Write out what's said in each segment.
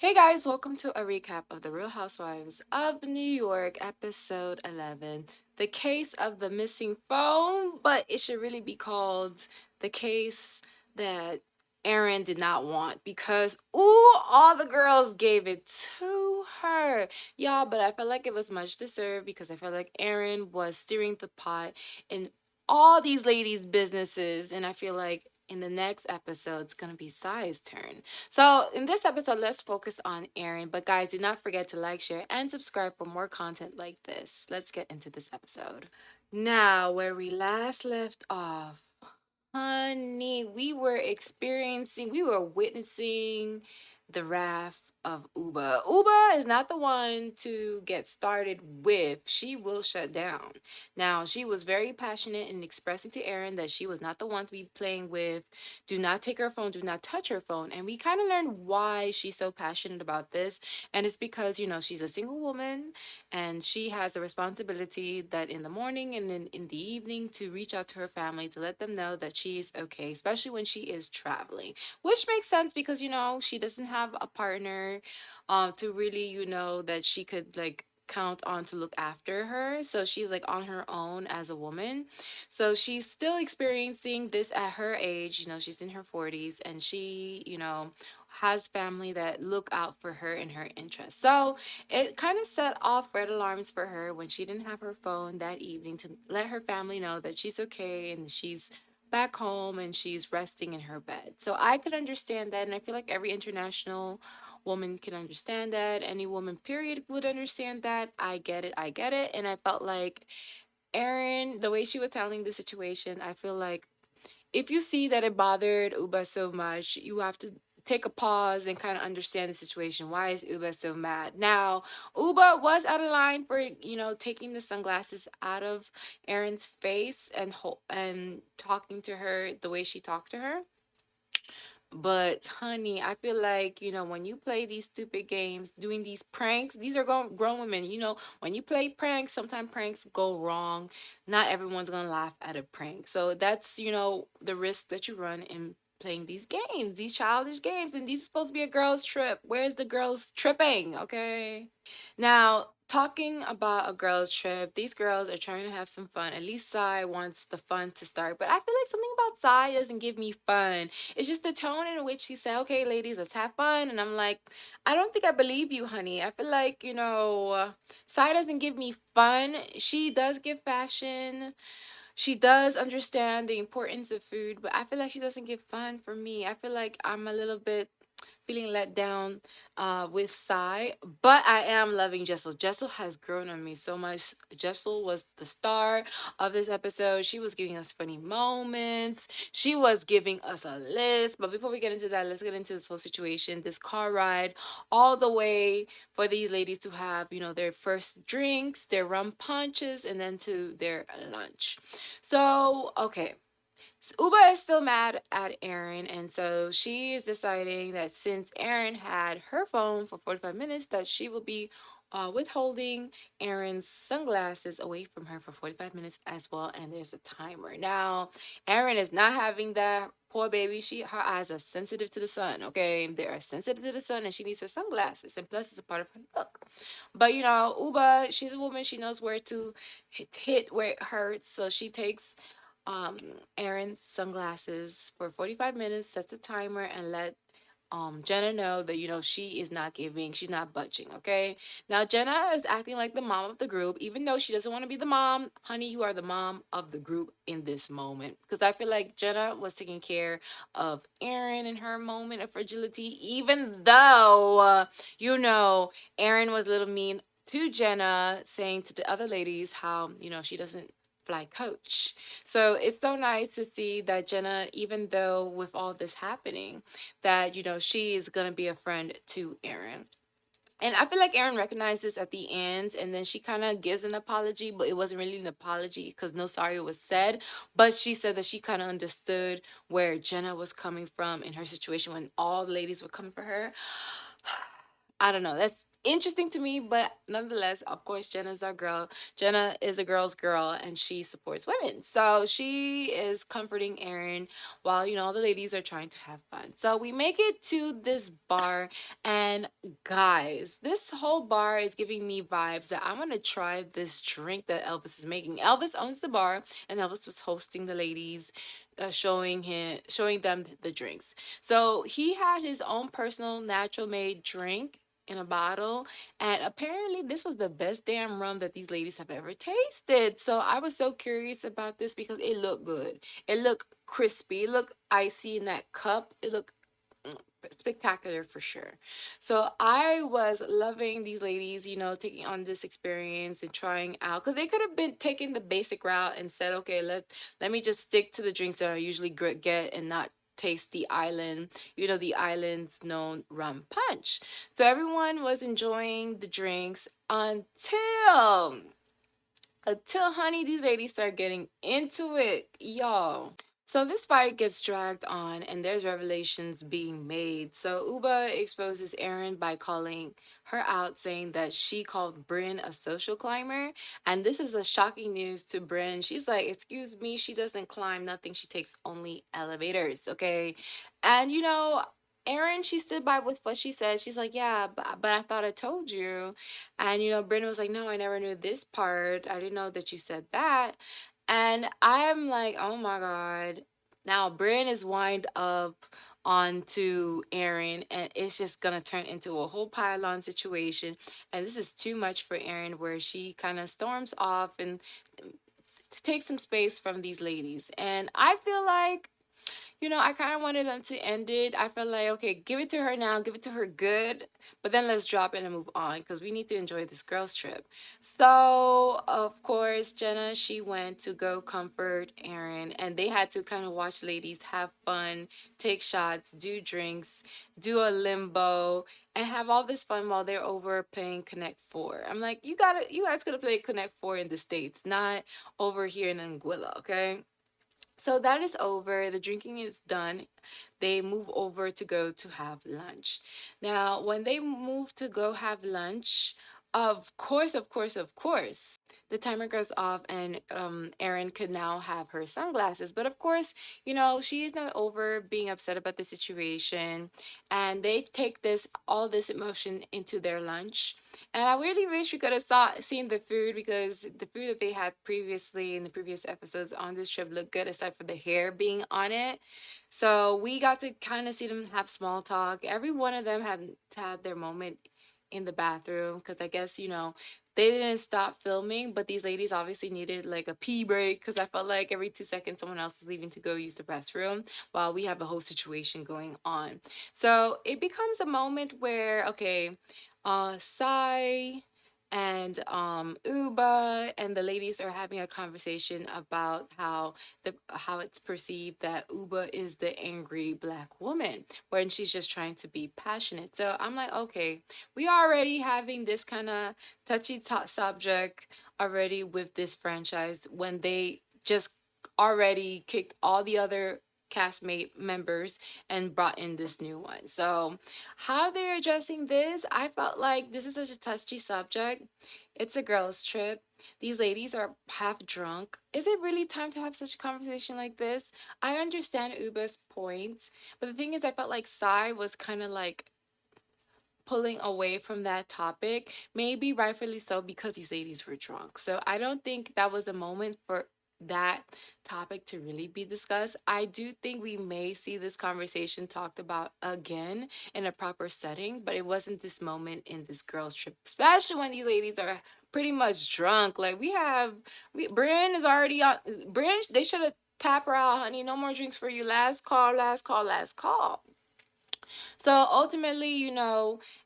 Hey guys, welcome to a recap of The Real Housewives of New York, episode 11. The case of the missing phone, but it should really be called the case that Erin did not want because, ooh, all the girls gave it to her. Y'all, but I felt like it was much deserved because I felt like Erin was steering the pot in all these ladies' businesses, and I feel like in the next episode, it's gonna be Sai's turn. So, in this episode, let's focus on Erin. But, guys, do not forget to like, share, and subscribe for more content like this. Let's get into this episode. Now, where we last left off, honey, we were witnessing the wrath of Uba. Uba is not the one to get started with. She will shut down. Now, she was very passionate in expressing to Erin that she was not the one to be playing with. Do not take her phone, do not touch her phone. And we kind of learned why she's so passionate about this. And it's because, she's a single woman and she has a responsibility that in the morning and in the evening to reach out to her family to let them know that she's okay, especially when she is traveling, which makes sense because she doesn't have a partner to really that she could like count on to look after her, so she's like on her own as a woman. So she's still experiencing this at her age. She's in her 40s and she has family that look out for her and her interests. So it kind of set off red alarms for her when she didn't have her phone that evening to let her family know that she's okay and she's back home and she's resting in her bed. So I could understand that, and I feel like every international woman can understand that. Any woman, period, would understand that. I get it. I get it. And I felt like Erin, the way she was handling the situation, I feel like if you see that it bothered Uba so much, you have to take a pause and kind of understand the situation. Why is Uba so mad? Now, Uba was out of line for, taking the sunglasses out of Erin's face and and talking to her the way she talked to her. But honey, I feel like, when you play these stupid games, doing these pranks, these are grown women. When you play pranks, sometimes pranks go wrong. Not everyone's going to laugh at a prank. So that's, the risk that you run in playing these games, these childish games. And these are supposed to be a girls' trip. Where's the girls tripping? Okay. Now, talking about a girls' trip, these girls are trying to have some fun. At least Sai wants the fun to start. But I feel like something about Sai doesn't give me fun. It's just the tone in which she said, okay, ladies, let's have fun. And I'm like, I don't think I believe you, honey. I feel like, Sai doesn't give me fun. She does give fashion. She does understand the importance of food, but I feel like she doesn't give fun for me. I feel like I'm a little bit feeling let down with Sai, but I am loving Jessel. Jessel has grown on me so much. Jessel was the star of this episode. She was giving us funny moments. She was giving us a list. But before we get into that, let's get into this whole situation, this car ride, all the way for these ladies to have, their first drinks, their rum punches, and then to their lunch. So, okay. Uba is still mad at Erin, and so she is deciding that since Erin had her phone for 45 minutes, that she will be withholding Erin's sunglasses away from her for 45 minutes as well. And there's a timer. Now, Erin is not having that. Poor baby, her eyes are sensitive to the sun. Okay, they are sensitive to the sun, and she needs her sunglasses. And plus, it's a part of her look. But Uba, she's a woman. She knows where to hit where it hurts. So she takes um Erin's sunglasses for 45 minutes, sets a timer, and let Jenna know that she is not giving, she's not budging. Okay, now Jenna is acting like the mom of the group, even though she doesn't want to be the mom. Honey, you are the mom of the group in this moment, because I feel like Jenna was taking care of Erin in her moment of fragility, even though Erin was a little mean to Jenna, saying to the other ladies how she doesn't fly coach. So it's so nice to see that Jenna, even though with all this happening, that she is gonna be a friend to Erin. And I feel like Erin recognized this at the end, and then she kind of gives an apology, but it wasn't really an apology because no sorry was said. But she said that she kind of understood where Jenna was coming from in her situation when all the ladies were coming for her. I don't know. That's interesting to me, but nonetheless, of course, Jenna's our girl. Jenna is a girl's girl and she supports women. So she is comforting Aaron while, all the ladies are trying to have fun. So we make it to this bar, and guys, this whole bar is giving me vibes that I'm going to try this drink that Elvis is making. Elvis owns the bar, and Elvis was hosting the ladies, showing them the drinks. So he had his own personal natural made drink in a bottle, and apparently this was the best damn rum that these ladies have ever tasted. So I was so curious about this because it looked good. It looked crispy. It looked icy in that cup. It looked spectacular for sure. So I was loving these ladies, taking on this experience and trying out, because they could have been taking the basic route and said, okay, let me just stick to the drinks that I usually get and not taste the island, the island's known rum punch. So everyone was enjoying the drinks until honey, these ladies start getting into it, y'all. So this fight gets dragged on and there's revelations being made. So Uba exposes Erin by calling her out, saying that she called Bryn a social climber. And this is a shocking news to Bryn. She's like, excuse me, she doesn't climb nothing. She takes only elevators, okay? And Erin, she stood by with what she said. She's like, yeah, but I thought I told you. And Bryn was like, no, I never knew this part. I didn't know that you said that. And I'm like, oh my God. Now Bryn is wind up onto Aaron, and it's just gonna turn into a whole pile-on situation. And this is too much for Aaron, where she kind of storms off and takes some space from these ladies. And I feel like I kind of wanted them to end it. I felt like, okay, give it to her now, give it to her good, but then let's drop it and move on because we need to enjoy this girls' trip. So, of course, Jenna, she went to go comfort Aaron, and they had to kind of watch ladies have fun, take shots, do drinks, do a limbo, and have all this fun while they're over playing Connect Four. I'm like, you guys could have played Connect Four in the States, not over here in Anguilla, okay? So that is over. The drinking is done. They move over to go to have lunch. Now, when they move to go have lunch, of course, the timer goes off and Erin could now have her sunglasses. But of course, she is not over being upset about the situation. And they take all this emotion into their lunch. And I really wish we could have seen the food, because the food that they had previously in the previous episodes on this trip looked good aside from the hair being on it. So we got to kind of see them have small talk. Every one of them had their moment in the bathroom, because I guess, they didn't stop filming, but these ladies obviously needed like a pee break, because I felt like every 2 seconds someone else was leaving to go use the restroom while we have a whole situation going on. So it becomes a moment where, okay, Sai and Uba and the ladies are having a conversation about how it's perceived that Uba is the angry black woman when she's just trying to be passionate. So I'm like, okay, we are already having this kind of touchy subject already with this franchise, when they just already kicked all the other castmate members and brought in this new one. So how they're addressing this, I felt like this is such a touchy subject. It's a girls' trip. These ladies are half drunk. Is it really time to have such a conversation like this? I understand Uba's point, but the thing is, I felt like Sai was kind of like pulling away from that topic, maybe rightfully so, because these ladies were drunk. So I don't think that was a moment for that topic to really be discussed. I do think we may see this conversation talked about again in a proper setting, but it wasn't this moment in this girls' trip, especially when these ladies are pretty much drunk. Like Bryn is already on. Bryn, they should have tapped her out, honey. No more drinks for you. Last call, last call, last call. So ultimately,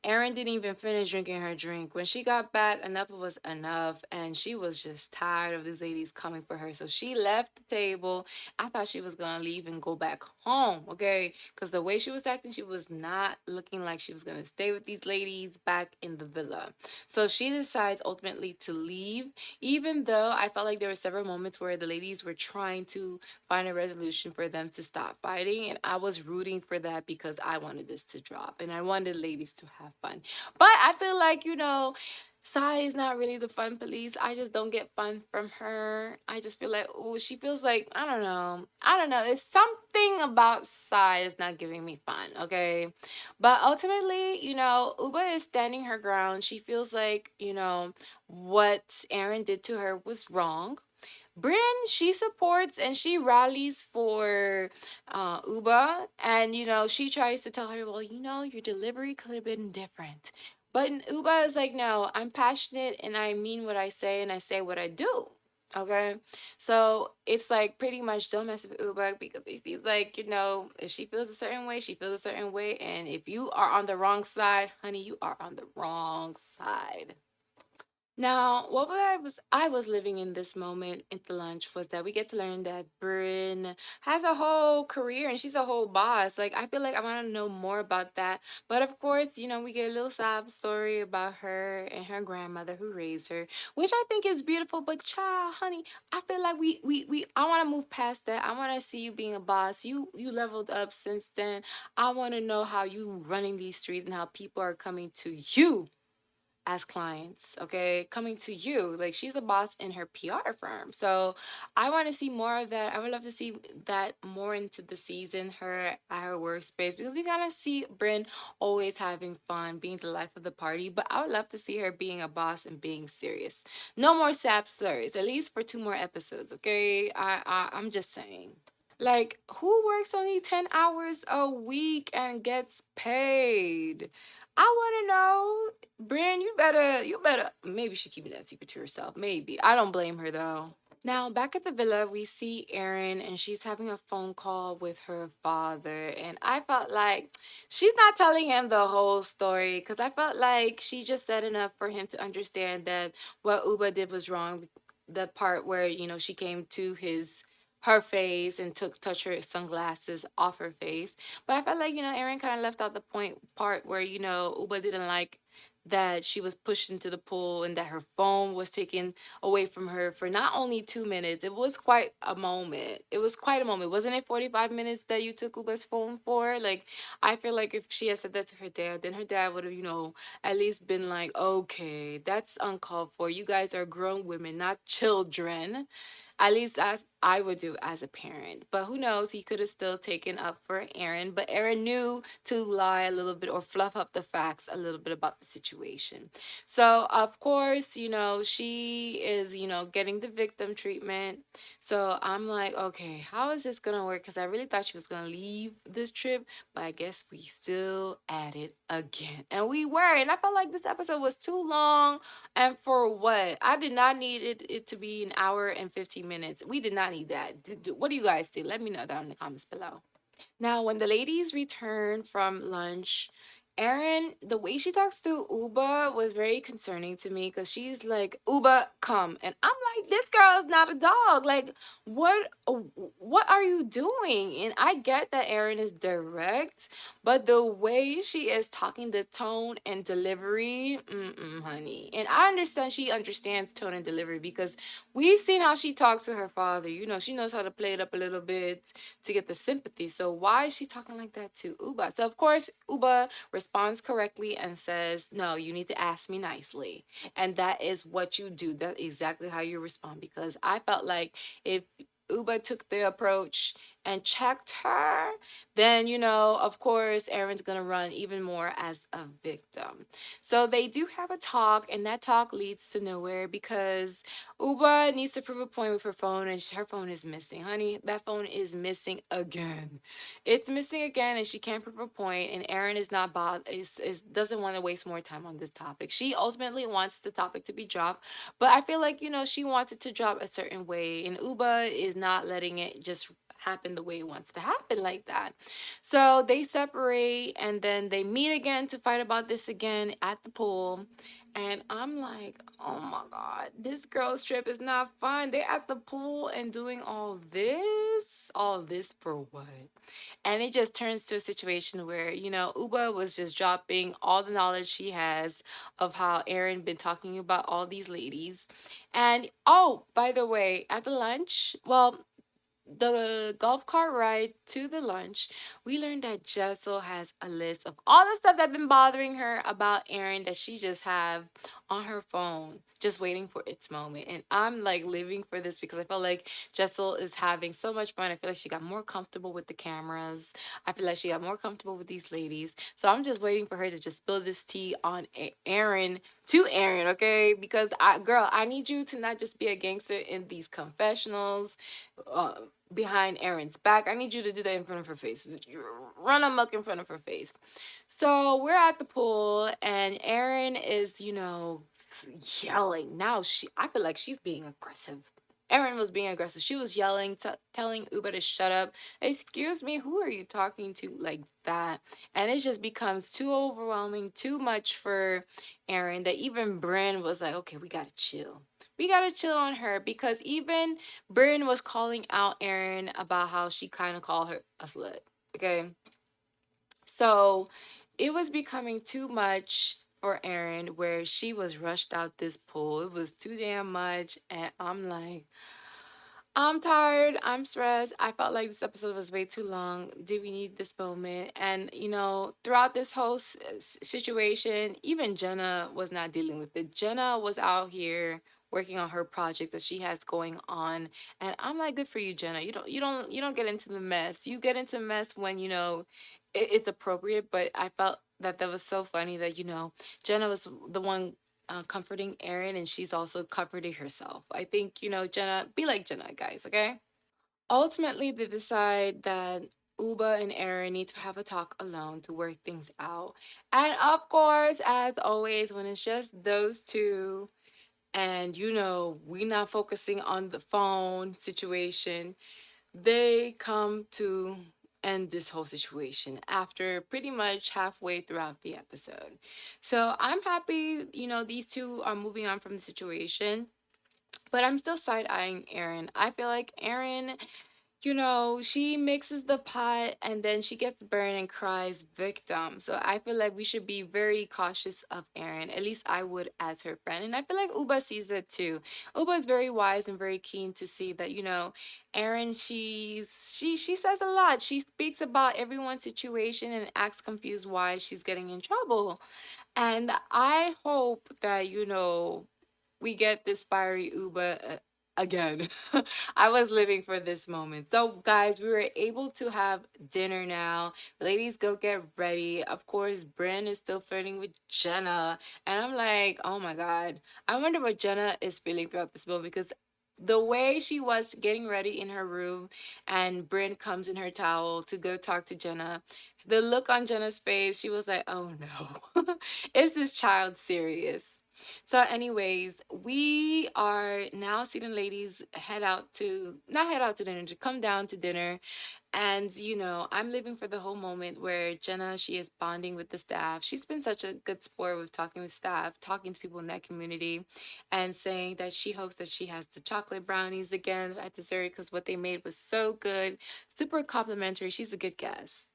Erin didn't even finish drinking her drink. When she got back, enough was enough, and she was just tired of these ladies coming for her. So she left the table. I thought she was gonna leave and go back home, okay? Because the way she was acting, she was not looking like she was gonna stay with these ladies back in the villa. So she decides ultimately to leave, even though I felt like there were several moments where the ladies were trying to find a resolution for them to stop fighting, and I was rooting for that because I wanted wanted this to drop and I wanted ladies to have fun. But I feel like, Sai is not really the fun police. I just don't get fun from her. I just feel like, oh, she feels like, I don't know. I don't know. It's something about Sai is not giving me fun, okay? But ultimately, Uba is standing her ground. She feels like, what Aaron did to her was wrong. Bryn, she supports and she rallies for Uba. And, she tries to tell her, well, your delivery could have been different. But Uba is like, no, I'm passionate and I mean what I say and I say what I do. Okay. So it's like pretty much don't mess with Uba because he's like, if she feels a certain way, she feels a certain way. And if you are on the wrong side, honey, you are on the wrong side. Now, what I was living in this moment at the lunch was that we get to learn that Bryn has a whole career and she's a whole boss. Like I feel like I want to know more about that. But of course, we get a little sob story about her and her grandmother who raised her, which I think is beautiful. But child, honey, I feel like we I want to move past that. I want to see you being a boss. You leveled up since then. I want to know how you running these streets and how people are coming to you as clients, okay, coming to you. Like she's a boss in her PR firm. So I want to see more of that. I would love to see that more into the season, her at her workspace, because we gotta see Bryn always having fun, being the life of the party. But I would love to see her being a boss and being serious. No more sap stories, at least for 2 more episodes, okay? I'm just saying. Like, who works only 10 hours a week and gets paid? I want to know. Bryn, you better, maybe she keeping that secret to herself. Maybe. I don't blame her though. Now, back at the villa, we see Erin and she's having a phone call with her father. And I felt like she's not telling him the whole story because I felt like she just said enough for him to understand that what Uba did was wrong. The part where, she came to her face and touch her sunglasses off her face. But I felt like, Erin kind of left out the part where, Uba didn't like that she was pushed into the pool and that her phone was taken away from her for not only 2 minutes. It was quite a moment. It was quite a moment. Wasn't it 45 minutes that you took Uba's phone for? Like, I feel like if she had said that to her dad, then her dad would have, at least been like, okay, that's uncalled for. You guys are grown women, not children. At least as I would do as a parent. But who knows? He could have still taken up for Aaron. But Aaron knew to lie a little bit or fluff up the facts a little bit about the situation. So, of course, she is, getting the victim treatment. So I'm like, okay, how is this going to work? Because I really thought she was going to leave this trip. But I guess we still at it again. And we were. And I felt like this episode was too long. And for what? I did not need it to be an hour and 15 minutes. We did not need that. What do you guys think? Let me know down in the comments below. Now, when the ladies returned from lunch, Erin, the way she talks to Uba was very concerning to me because she's like, Uba, come. And I'm like, this girl is not a dog. Like, what are you doing? And I get that Erin is direct, but the way she is talking, the tone and delivery, honey. And I understand she understands tone and delivery because we've seen how she talked to her father. She knows how to play it up a little bit to get the sympathy. So why is she talking like that to Uba? So of course Uba responds correctly and says, "No, you need to ask me nicely." And that is what you do. That's exactly how you respond because I felt like if Uba took the approach and checked her, then, of course, Aaron's going to run even more as a victim. So they do have a talk, and that talk leads to nowhere because Uba needs to prove a point with her phone, and her phone is missing. Honey, that phone is missing again. It's missing again, and she can't prove a point, and Aaron is not doesn't want to waste more time on this topic. She ultimately wants the topic to be dropped, but I feel like, she wants it to drop a certain way, and Uba is not letting it just happen the way it wants to happen like that. So they separate and then they meet again to fight about this again at the pool. And I'm like, oh my God, this girl's trip is not fun. They're at the pool and doing all this. All this for what? And it just turns to a situation where, Uba was just dropping all the knowledge she has of how Aaron been talking about all these ladies. And oh, by the way, at the lunch, well, the golf cart ride to the lunch, we learned that Jessel has a list of all the stuff that been bothering her about Aaron that she just have on her phone, just waiting for its moment. And I'm like living for this because I feel like Jessel is having so much fun. I feel like she got more comfortable with the cameras. I feel like she got more comfortable with these ladies. So I'm just waiting for her to just spill this tea on Aaron to Aaron, okay? Because girl, I need you to not just be a gangster in these confessionals, uh, behind Erin's back. I need you to do that in front of her face. Run amok in front of her face. So we're at the pool, and Erin is, yelling. Now I feel like she's being aggressive. Erin was being aggressive. She was yelling, telling Uba to shut up. Excuse me, who are you talking to like that? And it just becomes too overwhelming, too much for Erin, that even Bryn was like, okay, we gotta chill. We gotta chill on her, because even Bryn was calling out Erin about how she kind of called her a slut. Okay. So it was becoming too much for Erin, where she was rushed out this pool. It was too damn much. And I'm like, I'm tired. I'm stressed. I felt like this episode was way too long. Did we need this moment? And, throughout this whole situation, even Jenna was not dealing with it. Jenna was out here working on her project that she has going on, and I'm like, good for you, Jenna. You don't get into the mess. You get into mess when it's appropriate. But I felt that was so funny that Jenna was the one comforting Erin, and she's also comforting herself. I think, Jenna, be like Jenna, guys, okay? Ultimately, they decide that Uba and Erin need to have a talk alone to work things out. And of course, as always, when it's just those two, and we not focusing on the phone situation, they come to end this whole situation after pretty much halfway throughout the episode. So I'm happy, these two are moving on from the situation, but I'm still side eyeing Erin. I feel like Erin, she mixes the pot and then she gets burned and cries victim. So I feel like we should be very cautious of Erin. At least I would as her friend. And I feel like Uba sees it too. Uba is very wise and very keen to see that, Erin, she says a lot. She speaks about everyone's situation and acts confused why she's getting in trouble. And I hope that, we get this fiery Uba again. I was living for this moment. So, guys, we were able to have dinner now. Ladies, go get ready. Of course, Bryn is still flirting with Jenna. And I'm like, oh my God. I wonder what Jenna is feeling throughout this moment, because the way she was getting ready in her room and Bryn comes in her towel to go talk to Jenna, the look on Jenna's face, she was like, oh no, is this child serious? So, anyways, we are now seeing the ladies not head out to dinner, to come down to dinner. And, I'm living for the whole moment where Jenna, she is bonding with the staff. She's been such a good sport with talking with staff, talking to people in that community, and saying that she hopes that she has the chocolate brownies again at dessert because what they made was so good, super complimentary. She's a good guest.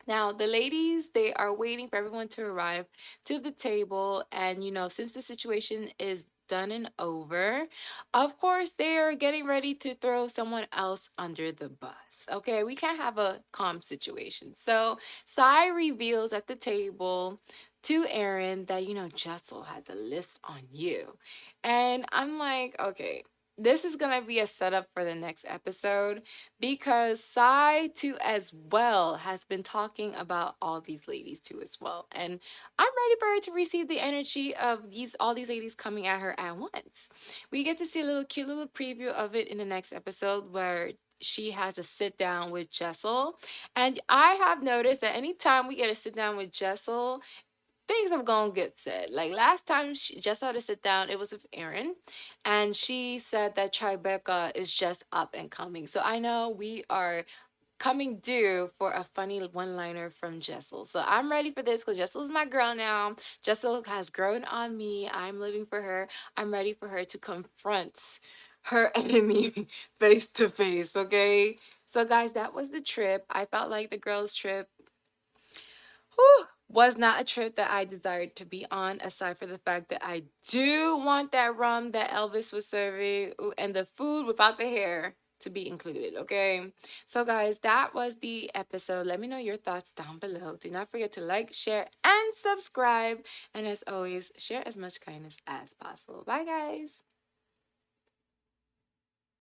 Now, the ladies, they are waiting for everyone to arrive to the table. And, since the situation is done and over, of course, they are getting ready to throw someone else under the bus. Okay, we can't have a calm situation. So, Sai reveals at the table to Aaron that, Jessel has a list on you. And I'm like, okay, this is going to be a setup for the next episode, because Sai too as well has been talking about all these ladies too as well. And I'm ready for her to receive the energy of all these ladies coming at her at once. We get to see a little cute little preview of it in the next episode, where she has a sit down with Jessel. And I have noticed that anytime we get a sit down with Jessel, things have gone good said. Like last time she just had to sit down, it was with Erin, and she said that Tribeca is just up and coming. So I know we are coming due for a funny one-liner from Jessel. So I'm ready for this because Jessel is my girl now. Jessel has grown on me. I'm living for her. I'm ready for her to confront her enemy face to face, okay? So guys, that was the trip. I felt like the girls' trip, whew, was not a trip that I desired to be on, aside for the fact that I do want that rum that Elvis was serving. Ooh, and the food without the hair. to be included. Okay. So, guys, that was the episode. Let me know your thoughts down below. Do not forget to like, share, and subscribe. And as always, share as much kindness as possible. Bye, guys.